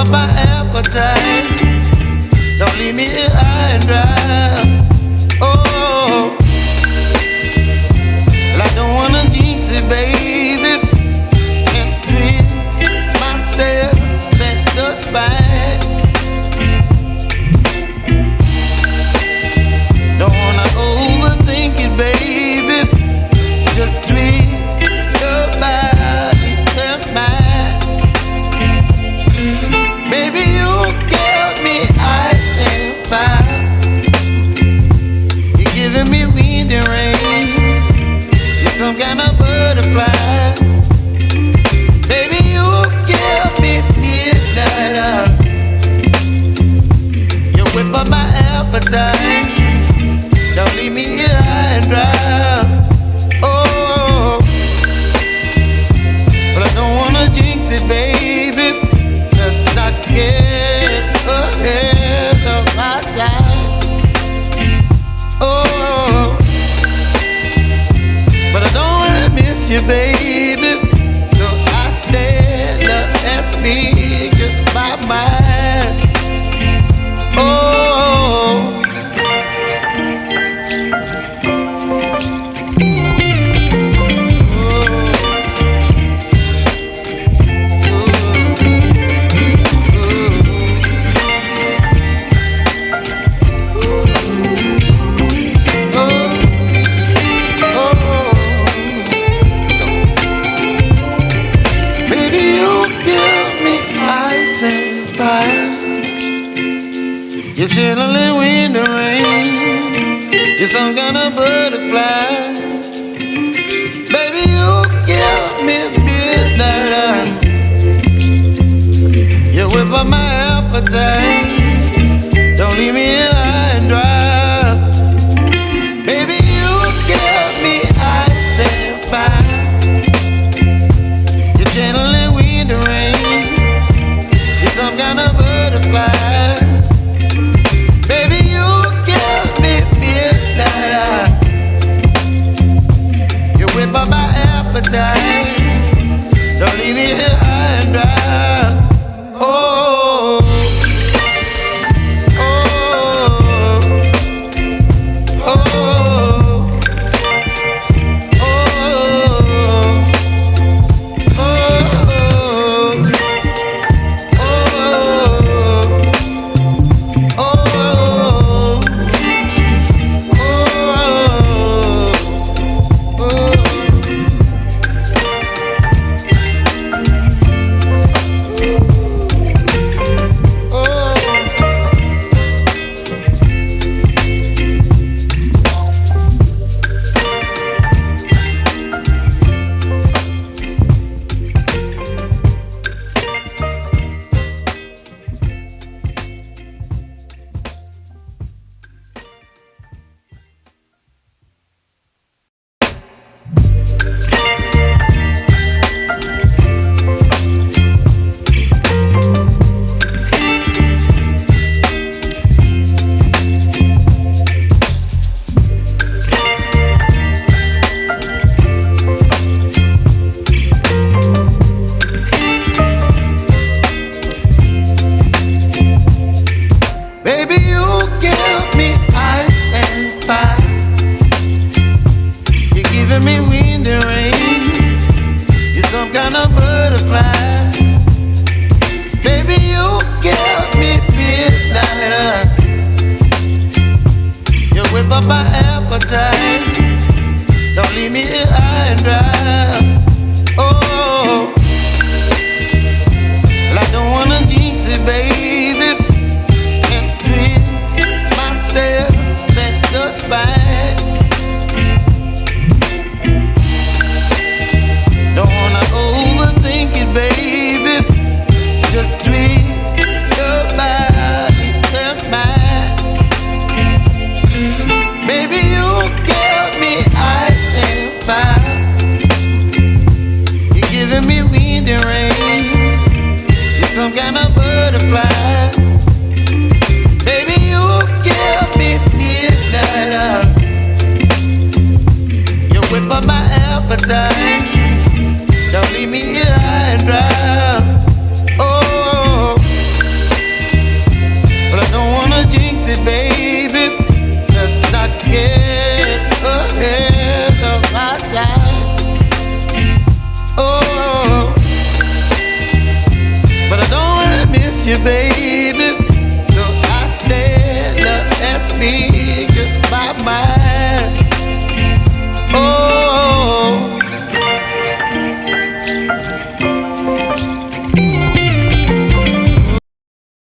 my appetite. Don't leave me here high and dry. Oh, well, I don't wanna jinx it, baby, and twist myself at the spine. Don't wanna overthink it, baby. It's just twist your body and mine. Baby, you give me ice and fire. You're giving me wind and rain. You're some kind of butterfly. Baby, you give me midnight. You whip up my appetite. Don't leave me here high and dry. Oh, but I don't wanna jinx it, baby. Let's not get ahead of my time. Oh, but I don't wanna miss you, baby. So I stand up and speak my mind. Oh. You're chilling wind and rain. You're some kind of butterfly. Baby, you give me midnight. You whip up my appetite. Don't leave me here high and dry. Baby, you give me ice and fire. You're channeling wind and rain. You're some kind of butterfly. Baby, you give me midnight. You whip up my appetite. Don't leave me here high and dry. Oh, oh, oh, oh, whip up my appetite. Don't leave me